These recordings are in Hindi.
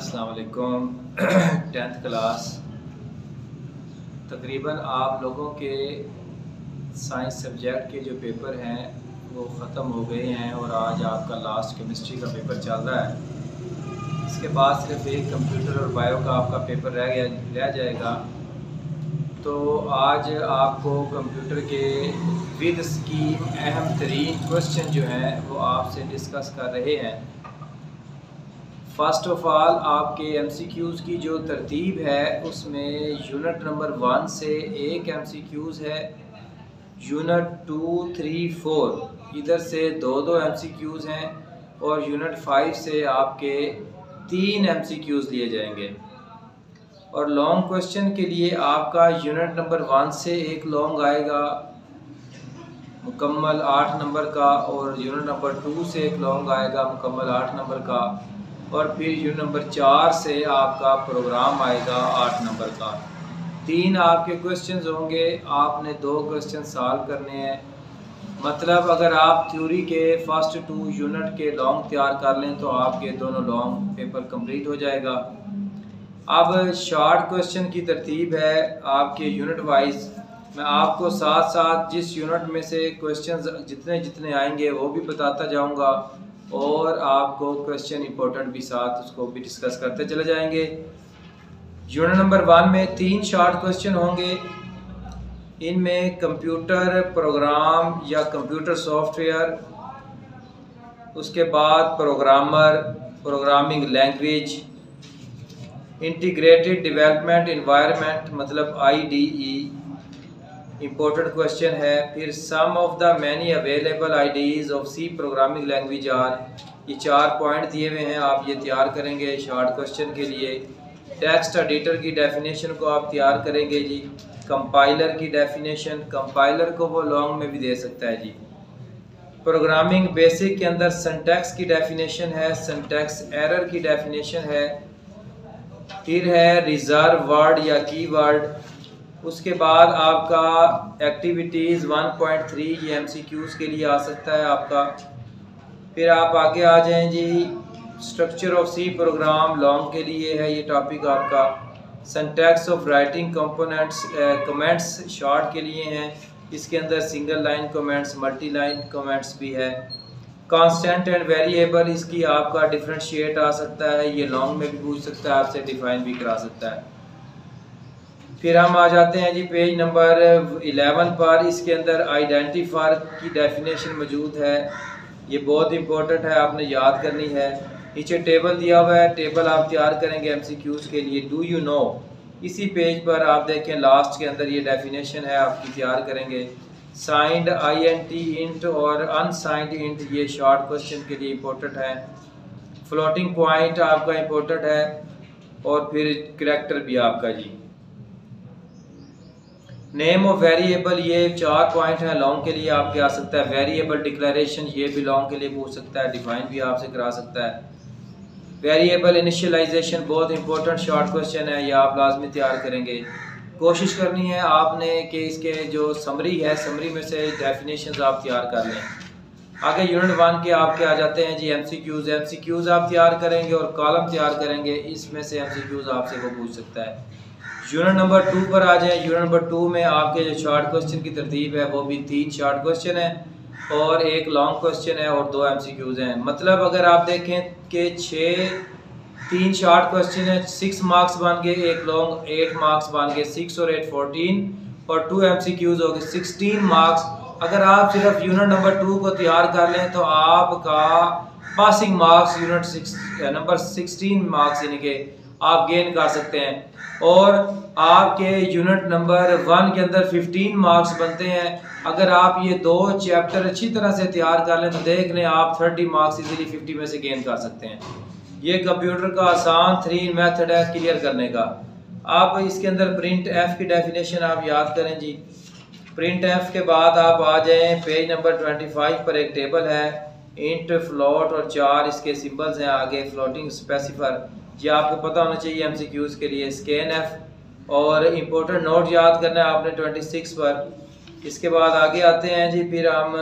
अस्सलाम वालेकुम। 10th क्लास तकरीबन आप लोगों के साइंस सब्जेक्ट के जो पेपर हैं वो ख़त्म हो गए हैं और आज आपका लास्ट केमिस्ट्री का पेपर चल रहा है। इसके बाद सिर्फ एक कंप्यूटर और बायो का आपका पेपर रह जाएगा। तो आज आपको कंप्यूटर के विद्स की अहम तरीन क्वेश्चन जो हैं वो आपसे डिस्कस कर रहे हैं। फ़र्स्ट ऑफ़ ऑल आपके MCQs की जो तरतीब है उसमें यूनिट नंबर 1 से एक MCQs है, यूनिट 2, 3, 4 इधर से दो MCQs हैं और यूनिट 5 से आपके 3 MCQs लिए जाएंगे। और लॉन्ग क्वेश्चन के लिए आपका यूनिट नंबर 1 से एक लॉन्ग आएगा मुकम्मल 8 नंबर का, और यूनिट नंबर 2 से एक लॉन्ग आएगा मुकम्मल 8 नंबर का, और फिर यूनिट नंबर 4 से आपका प्रोग्राम आएगा 8 नंबर का। 3 आपके क्वेश्चंस होंगे, आपने 2 क्वेश्चन सॉल्व करने हैं। मतलब अगर आप थ्योरी के फर्स्ट 2 यूनिट के लॉन्ग तैयार कर लें तो आपके दोनों लॉन्ग पेपर कंप्लीट हो जाएगा। अब शॉर्ट क्वेश्चन की तरतीब है आपके यूनिट वाइज। मैं आपको साथ साथ जिस यूनिट में से क्वेश्चंस जितने आएंगे वो भी बताता जाऊंगा और आपको क्वेश्चन इंपॉर्टेंट भी साथ उसको भी डिस्कस करते चले जाएंगे। यूनिट नंबर 1 में 3 शॉर्ट क्वेश्चन होंगे। इनमें कंप्यूटर प्रोग्राम या कंप्यूटर सॉफ्टवेयर, उसके बाद programmer, programming language, integrated development environment मतलब IDE इम्पोर्टेंट क्वेश्चन है। फिर some of the many available IDEs of C programming language are, ये 4 पॉइंट दिए हुए हैं, आप ये तैयार करेंगे शॉर्ट क्वेश्चन के लिए। टेक्स्ट एडिटर की डेफिनेशन को आप तैयार करेंगे जी। कंपाइलर की डेफिनेशन, कंपाइलर को वो लॉन्ग में भी दे सकता है जी। प्रोग्रामिंग बेसिक के अंदर सिंटैक्स की डेफिनेशन है, सिंटैक्स एरर की डेफिनेशन है। फिर है रिजर्व वर्ड या कीवर्ड। उसके बाद आपका एक्टिविटीज़ 1.3 ये MCQs के लिए आ सकता है आपका। फिर आप आगे आ जाएं जी, structure of C program long के लिए है ये टॉपिक आपका। Syntax of writing components comments short के लिए हैं, इसके अंदर single line comments, multi line comments भी है। कांस्टेंट एंड वेरिएबल, इसकी आपका डिफरेंशिएट आ सकता है, ये लॉन्ग में भी पूछ सकता है आपसे, डिफाइन भी करा सकता है। फिर हम आ जाते हैं जी पेज नंबर 11 पर। इसके अंदर आइडेंटिफायर की डेफिनेशन मौजूद है, ये बहुत इंपॉर्टेंट है, आपने याद करनी है। नीचे टेबल दिया हुआ है, टेबल आप तैयार करेंगे MCQs के लिए। डू यू नो, इसी पेज पर आप देखें लास्ट के अंदर ये डेफिनेशन है आपकी, तैयार करेंगे। साइंड INT इंट और अनसाइंड इंट ये शॉर्ट क्वेश्चन के लिए इंपॉर्टेंट है। फ्लोटिंग पॉइंट आपका इंपॉर्टेंट है, और फिर करैक्टर भी आपका जी। नेम ऑफ वेरिएबल, ये 4 पॉइंट हैं, लॉन्ग के लिए आपके आ सकता है। वेरिएबल डिक्लेरेशन, ये भी लॉन्ग के लिए पूछ सकता है, डिफाइन भी आपसे करा सकता है। वेरिएबल इनिशियलाइजेशन बहुत इंपॉर्टेंट शॉर्ट क्वेश्चन है, ये आप लाजमी तैयार करेंगे। कोशिश करनी है आपने कि इसके जो समरी है, समरी में से डेफिनेशंस आप तैयार कर लें। आगे यूनिट 1 के आपके आ जाते हैं जी MCQs आप तैयार करेंगे और कॉलम तैयार करेंगे, इसमें से MCQs आपसे वो पूछ सकता है। यूनिट नंबर 2 पर आ जाए। यूनिट नंबर 2 में आपके जो शॉर्ट क्वेश्चन की तरतीब है वो भी 3 शॉर्ट क्वेश्चन है और एक लॉन्ग क्वेश्चन है और 2 MCQs हैं। मतलब अगर आप देखें कि 3 शॉर्ट क्वेश्चन है, 6 मार्क्स बन गए, एक लॉन्ग 8 मार्क्स बन गए, 6 और 8 14, और 2 MCQs हो गए 16 मार्क्स। अगर आप सिर्फ यूनिट नंबर 2 को तैयार कर लें तो आपका passing marks unit number 16 marks यानी कि आप गेन कर सकते हैं, और आपके यूनिट नंबर 1 के अंदर 15 मार्क्स बनते हैं। अगर आप ये 2 चैप्टर अच्छी तरह से तैयार कर लें तो देख लें आप 30 मार्क्स इजीली 50 में से गेन कर सकते हैं। ये कंप्यूटर का आसान 3 मेथड है क्लियर करने का। आप इसके अंदर प्रिंट एफ की डेफिनेशन आप याद करें जी। प्रिंट एफ के बाद आप आ जाएं पेज नंबर 25 पर, एक टेबल है, इंट, फ्लोट और 4 इसके सिंबल्स हैं आगे, फ्लोटिंग स्पेसिफायर, ये आपको पता होना चाहिए MCQs के लिए। स्कैन एफ, और इम्पोर्टेंट नोट याद करना है आपने 26 पर। इसके बाद आगे आते हैं जी, फिर हम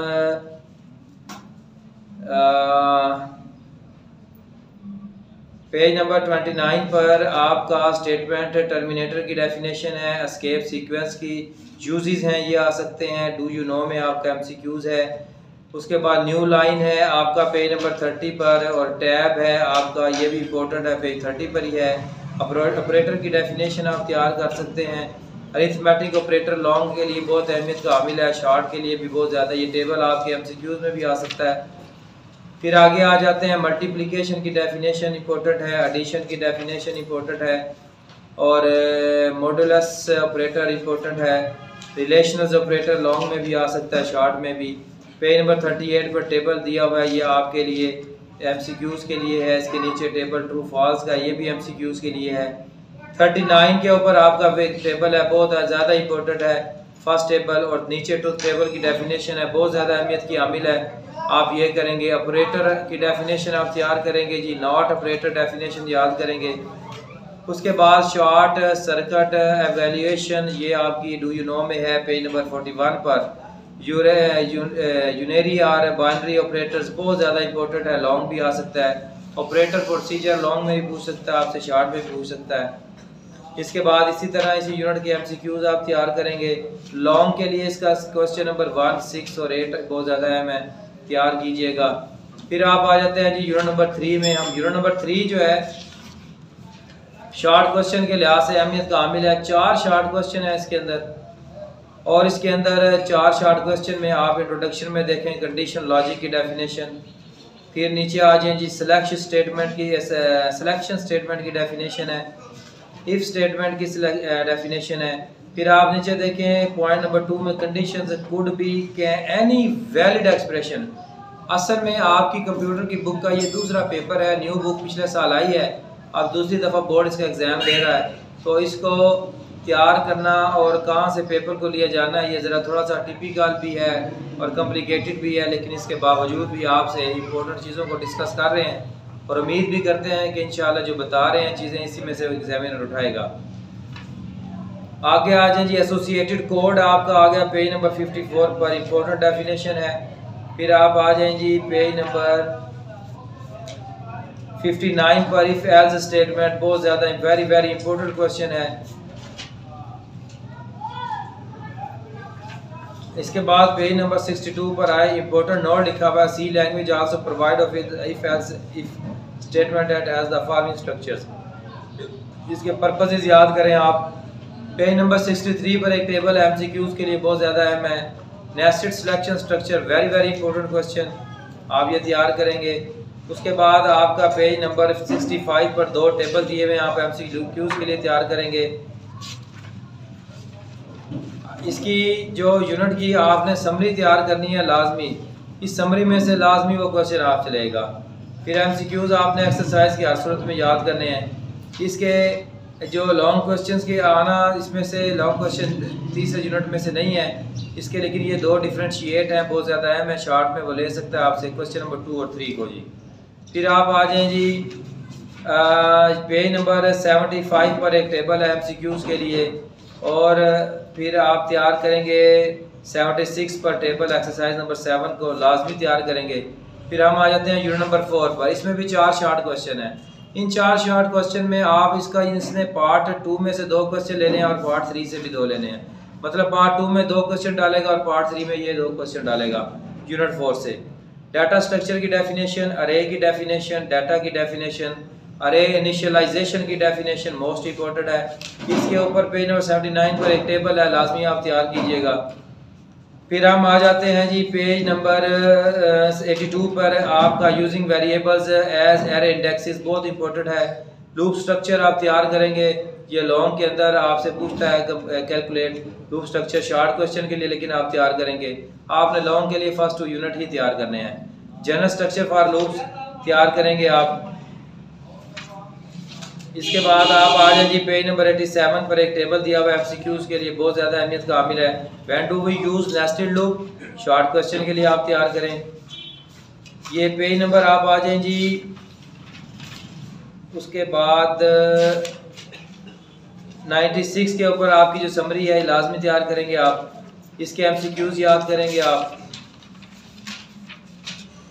पेज नंबर 29 पर आपका स्टेटमेंट टर्मिनेटर की डेफिनेशन है, एस्केप सीक्वेंस की यूजेस हैं, ये आ सकते हैं। डू यू नो में आपका एमसीक्यूज है। उसके बाद न्यू लाइन है आपका पेज नंबर 30 पर, और टैब है आपका, ये भी इम्पोर्टेंट है, पेज 30 पर ही है। ऑपरेटर की डेफिनेशन आप तैयार कर सकते हैं। अरिथमेटिक ऑपरेटर लॉन्ग के लिए बहुत अहमियत का हामिल है, शॉर्ट के लिए भी बहुत ज़्यादा। ये टेबल आपके एमसीक्यूज में भी आ सकता है। फिर आगे आ जाते हैं, मल्टीप्लिकेशन की डेफिनेशन इंपॉर्टेंट है, एडिशन की डेफिनेशन इंपॉर्टेंट है, और मॉडुलस ऑपरेटर इंपॉर्टेंट है। रिलेशनल ऑपरेटर लॉन्ग में भी आ सकता है, शॉर्ट में भी। पेज नंबर 38 पर टेबल दिया हुआ है, ये आपके लिए एमसीक्यूज के लिए है। इसके नीचे टेबल ट्रू फॉल्स का, ये भी एमसीक्यूज के लिए है। 39 के ऊपर आपका टेबल है, बहुत ज़्यादा इंपॉर्टेंट है फर्स्ट टेबल, और नीचे ट्रूथ टेबल की डेफिनेशन है, बहुत ज़्यादा अहमियत की हामिल है। आप ये करेंगे, ऑपरेटर की डेफिनेशन आप तैयार करेंगे जी, नॉट ऑपरेटर डेफिनेशन याद करेंगे। उसके बाद शॉर्ट सर्किट एवेल्यूएशन, ये आपकी डू यू नो में है पेज नंबर 41 पर। यूनरी और बाइनरी ऑपरेटर्स बहुत ज़्यादा इंपॉर्टेंट है, लॉन्ग भी आ सकता है। ऑपरेटर प्रोसीजर लॉन्ग में भी पूछ सकता है आपसे, शॉर्ट में भी पूछ सकता है। इसके बाद इसी तरह इसी यूनिट के एमसीक्यूज आप तैयार करेंगे। लॉन्ग के लिए इसका क्वेश्चन नंबर 1, 6 और 8 बहुत ज़्यादा अहम है, तैयार कीजिएगा। फिर आप आ जाते हैं जी यूनिट नंबर 3 में। हम यूनिट नंबर 3 जो है शॉर्ट क्वेश्चन के लिहाज से अहमियत का हामिल है। 4 शॉर्ट क्वेश्चन है इसके अंदर, और इसके अंदर 4 शॉर्ट क्वेश्चन में आप इंट्रोडक्शन में देखें कंडीशन लॉजिक की डेफिनेशन। फिर नीचे आ जाए जी सिलेक्शन स्टेटमेंट की डेफिनेशन है, इफ स्टेटमेंट की डेफिनेशन है। फिर आप नीचे देखें पॉइंट नंबर 2 में conditions could be any valid expression. असल में आपकी कंप्यूटर की बुक का ये दूसरा पेपर है, न्यू बुक पिछले साल आई है, अब दूसरी दफ़ा बोर्ड इसका एग्ज़ाम दे रहा है, तो इसको तैयार करना और कहाँ से पेपर को लिया जाना है, ये ज़रा थोड़ा सा टिपिकल भी है और कॉम्प्लिकेटेड भी है, लेकिन इसके बावजूद भी आपसे इम्पोर्टेंट चीज़ों को डिस्कस कर रहे हैं, और उम्मीद भी करते हैं कि इंशाल्लाह जो बता रहे हैं चीज़ें इसी में से एग्जामिनर उठाएगा। आगे आ जाए जी, एसोसिएटेड कोड आपका आ गया पेज नंबर 54 पर, इम्पोर्टेंट डेफिनेशन है। फिर आप आ जाए जी पेज नंबर 59 पर, इफ एल्स स्टेटमेंट, बहुत ज़्यादा वेरी वेरी इंपॉर्टेंट क्वेश्चन है। इसके बाद पेज नंबर 62 पर आए, इंपॉर्टेंट नोट लिखा हुआ है, C language also provide of if else if statement at as the following structures. इसके पर्पसेस याद करें आप। पेज नंबर 63 पर एक टेबल है एमसीक्यूज के लिए, बहुत ज़्यादा अहम है। Nested selection structure, very very important question, आप ये तैयार करेंगे। उसके बाद आपका पेज नंबर 65 पर 2 टेबल दिए हुए हैं, आप एमसीक्यूज के लिए तैयार करेंगे। इसकी जो यूनिट की आपने समरी तैयार करनी है लाजमी, इस समरी में से लाजमी वो क्वेश्चन आप चलेगा। फिर एमसीक्यूज आपने एक्सरसाइज की हर सूरत में याद करने हैं। इसके जो लॉन्ग क्वेश्चंस के आना, इसमें से लॉन्ग क्वेश्चन तीसरे यूनिट में से नहीं है इसके, लेकिन ये 2 डिफ्रेंशिएट हैं, बहुत ज़्यादा अहम है, शॉर्ट में वो ले सकता है आपसे क्वेश्चन नंबर 2 और 3 को जी। फिर आप आ जाएँ जी पेज नंबर 75 पर एक टेबल है एमसीक्यूज के लिए, और फिर आप तैयार करेंगे 76 पर टेबल एक्सरसाइज नंबर 7 को लाजमी तैयार करेंगे। फिर हम आ जाते हैं यूनिट नंबर 4 पर, इसमें भी 4 शॉर्ट क्वेश्चन हैं। इन 4 शॉर्ट क्वेश्चन में आप इसने पार्ट 2 में से 2 क्वेश्चन लेने हैं और पार्ट 3 से भी 2 लेने हैं, मतलब पार्ट 2 में 2 क्वेश्चन डालेगा और पार्ट 3 में ये 2 क्वेश्चन डालेगा यूनिट 4 से। डाटा स्ट्रक्चर की डेफिनेशन, अरे की डेफिनेशन, डाटा की डेफिनेशन, अरे इनिशियलाइजेशन की डेफिनेशन मोस्ट इंपॉर्टेंट है। इसके ऊपर पेज नंबर 79 पर एक टेबल है, लाजमी आप तैयार कीजिएगा। फिर हम आ जाते हैं जी पेज नंबर 82 पर, आपका using variables as array indexes, बहुत इंपॉर्टेंट है। लूप स्ट्रक्चर आप तैयार करेंगे, ये लॉन्ग के अंदर आपसे पूछता है calculate loop structure, short question के लिए लेकिन आप तैयार करेंगे। आपने लॉन्ग के लिए फर्स्ट 2 यूनिट ही तैयार करने हैं। जनरल स्ट्रक्चर फॉर लूप्स तैयार करेंगे आप। इसके बाद आप आ जाए जी पेज नंबर 87 पर, एक टेबल दिया हुआ है एमसीक्यूज के लिए, बहुत ज़्यादा अहमियत का हामिल है। When do we use nested loop, short question के लिए आप तैयार करें। ये पेज नंबर आप आ जाएं जी। उसके बाद 96 के ऊपर आपकी जो समरी है लाजमी तैयार करेंगे आप, इसके एमसीक्यूज याद करेंगे आप।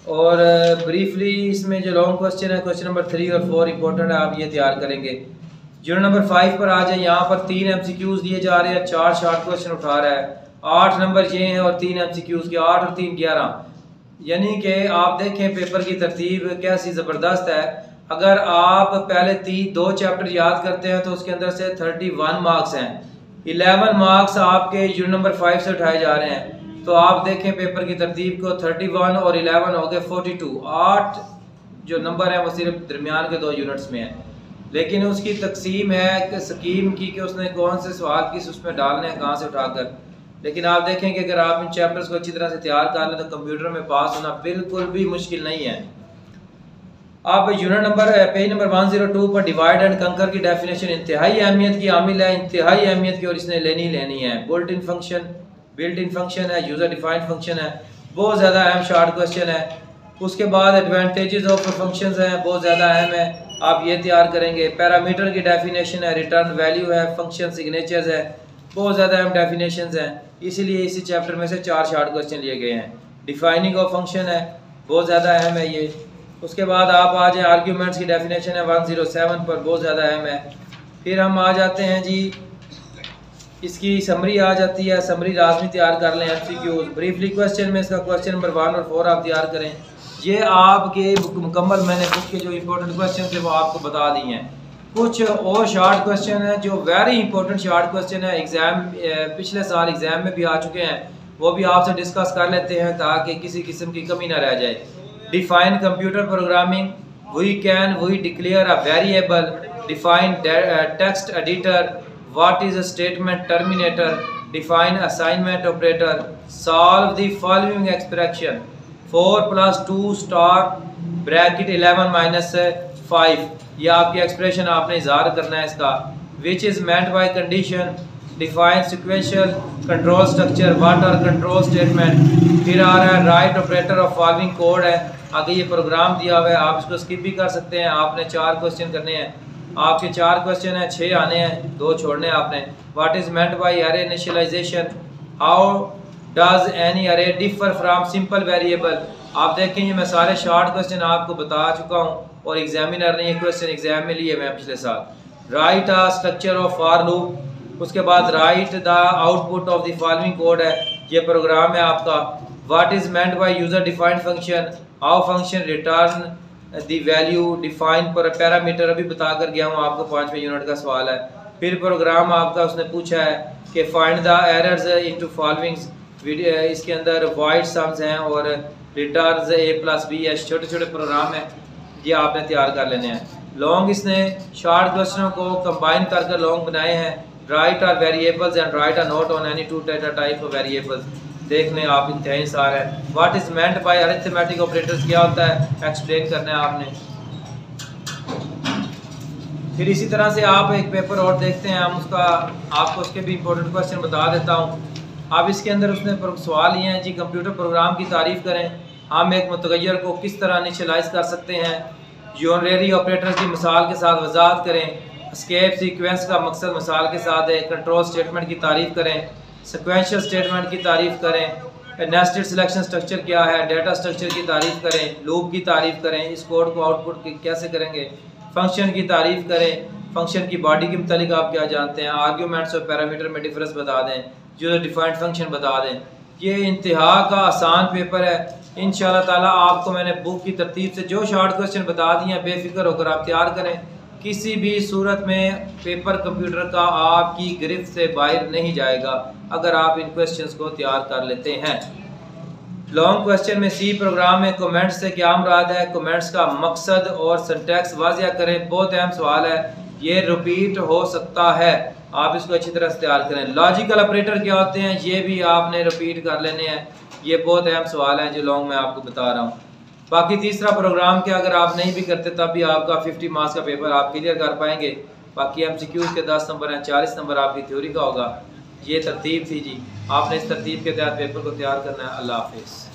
और ब्रीफली इसमें जो लॉन्ग क्वेश्चन है, क्वेश्चन नंबर 3 और 4 इंपॉर्टेंट है, आप ये तैयार करेंगे। यूनिट नंबर 5 पर आ जाए। यहाँ पर 3 MCQs दिए जा रहे हैं, 4 शॉर्ट क्वेश्चन उठा रहा है। 8 नंबर ये हैं और 3 MCQs के 8 और 3 11, यानी कि आप देखें पेपर की तरतीब कैसी ज़बरदस्त है। अगर आप पहले 2 चैप्टर याद करते हैं तो उसके अंदर से 31 मार्क्स हैं, 11 मार्क्स आपके यूनिट नंबर 5 से उठाए जा रहे हैं। तो आप देखें पेपर की तरतीब को, 31 और 11 हो गए 42। 8 जो नंबर है वो सिर्फ दरमियान के 2 यूनिट्स में है, लेकिन उसकी तकसीम है कि स्कीम की कि उसने कौन से सवाल किस उसमें डालने हैं, कहाँ से उठाकर। लेकिन आप देखें कि अगर आप इन चैप्टर्स को अच्छी तरह से तैयार कर लें तो कंप्यूटर में पास होना बिल्कुल भी मुश्किल नहीं है। आप यूनिट नंबर पेज नंबर 102 पर डिवाइड एंड कंकर की डेफिनेशन इंतहाई अहमियत की आमिल है, इंतहाई अहमियत की, और इसने लेनी है। बिल्ट इन फंक्शन है, यूजर डिफाइंड फंक्शन है, बहुत ज़्यादा अहम शॉर्ट क्वेश्चन है। उसके बाद एडवांटेजेस ऑफ फंक्शंस हैं, बहुत ज़्यादा अहम है, आप ये तैयार करेंगे। पैरामीटर की डेफिनेशन है, रिटर्न वैल्यू है, फंक्शन सिग्नेचर्स है, बहुत ज़्यादा अहम डेफिनेशंस हैं, इसीलिए इसी चैप्टर में से 4 शॉर्ट क्वेश्चन लिए गए हैं। डिफाइनिंग ऑफ फंक्शन है, बहुत ज़्यादा अहम है ये। उसके बाद आप आ जाए, आर्ग्यूमेंट्स की डेफिनेशन है 107 पर, बहुत ज़्यादा अहम है। फिर हम आ जाते हैं जी, इसकी समरी आ जाती है, समरी लाजमी तैयार कर लें। MCQs ब्रीफली क्वेश्चन में इसका क्वेश्चन नंबर 1 और 4 आप तैयार करें। ये आपके मुकम्मल मैंने बुक के जो इंपॉर्टेंट क्वेश्चन थे वो आपको बता दिए हैं। कुछ और शॉर्ट क्वेश्चन है जो वेरी इंपॉर्टेंट शॉर्ट क्वेश्चन है, एग्ज़ाम पिछले साल एग्ज़ाम में भी आ चुके हैं, वो भी आपसे डिस्कस कर लेते हैं ताकि किसी किस्म की कमी ना रह जाए। Define computer programming, we declare a variable, define text editor, what is a statement terminator, define assignment operator, solve the following expression 4 + 2 star bracket 11 - 5, ये आपकी एक्सप्रेशन आपने इज़हार करना है इसका। Which is meant by condition, define sequential control structure, what are control statement. फिर आ रहा है write operator of following code है, आगे ये प्रोग्राम दिया हुआ है, आप इसको स्किप भी कर सकते हैं। आपने 4 क्वेश्चन करने हैं, आपके 4 क्वेश्चन हैं, 6 आने हैं, 2 छोड़ने हैं आपने। व्हाट इज़ मेंट बाय अरे इनिशियलाइजेशन, हाउ डज एनी अरे डिफर फ्रॉम सिंपल वेरिएबल। आप देखेंगे मैं सारे शॉर्ट क्वेश्चन आपको बता चुका हूँ और एग्जामिनर ने ये क्वेश्चन एग्जाम में लिए मैं पिछले साल। Right a structure of for loop, उसके बाद right the output of the following code है, ये प्रोग्राम है आपका। What is meant by user defined function, how function return the value, define पर पैरामीटर, अभी बता कर गया हूँ आपको, 5वें यूनिट का सवाल है। फिर प्रोग्राम आपका उसने पूछा है कि find the errors into followings, इसके अंदर वाइड सम्स हैं और रिटर्न्स A + B है, छोटे छोटे प्रोग्राम है, ये आपने तैयार कर लेने हैं। लॉन्ग इसने शॉर्ट क्वेश्चनों को कंबाइन कर लॉन्ग बनाए हैं। Write are variables and write are note on any 2 type of variables, देख लें आप, इंतहाई सार है। What is meant by arithmetic operators, क्या होता है, एक्सप्लेन करना है आपने। फिर इसी तरह से आप एक पेपर और देखते हैं, हम उसका आपको उसके भी इंपॉर्टेंट क्वेश्चन बता देता हूँ। आप इसके अंदर उसने सवाल लिए हैं जी, कंप्यूटर प्रोग्राम की तारीफ़ करें, हम एक मुतगैर को किस तरह इनिशियलाइज कर सकते हैं, यूनरी ऑपरेटर्स की मिसाल के साथ वजाहत करें, एस्केप सीक्वेंस का मकसद मिसाल के साथ है, कंट्रोल स्टेटमेंट की तारीफ़ करें, सिक्वेंशियल स्टेटमेंट की तारीफ़ करें, नेस्टेड सिलेक्शन स्ट्रक्चर क्या है, डाटा स्ट्रक्चर की तारीफ़ करें, लूप की तारीफ़ करें, इस कोड को आउटपुट कैसे करेंगे, फंक्शन की तारीफ़ करें, फंक्शन की बॉडी के मुतालिक आप क्या जानते हैं, आर्ग्यूमेंट्स और पैरामीटर में डिफरेंस बता दें, यूजर डिफाइंड फंक्शन बता दें। ये इंतहा का आसान पेपर है। इंशाल्लाह ताला आपको मैंने बुक की तरतीब से जो शॉर्ट क्वेश्चन बता दिए हैं, बेफिक्र होकर आप तैयार करें। किसी भी सूरत में पेपर कंप्यूटर का आपकी गिरफ्त से बाहर नहीं जाएगा अगर आप इन क्वेश्चंस को तैयार कर लेते हैं। लॉन्ग क्वेश्चन में सी प्रोग्राम में कमेंट्स से क्या मुराद है, कमेंट्स का मकसद और सिंटैक्स वाज़िया करें, बहुत अहम सवाल है, ये रिपीट हो सकता है, आप इसको अच्छी तरह से तैयार करें। लॉजिकल ऑपरेटर क्या होते हैं, ये भी आपने रिपीट कर लेने हैं, ये बहुत अहम सवाल है जो लॉन्ग में आपको बता रहा हूँ। बाकी तीसरा प्रोग्राम के अगर आप नहीं भी करते तब भी आपका 50 मार्क्स का पेपर आप क्लियर कर पाएंगे। बाकी MCQs के 10 नंबर हैं, 40 नंबर आपकी थ्योरी का होगा। ये तरतीब थी जी, आपने इस तरतीब के तहत पेपर को तैयार करना है। अल्लाह हाफिज़।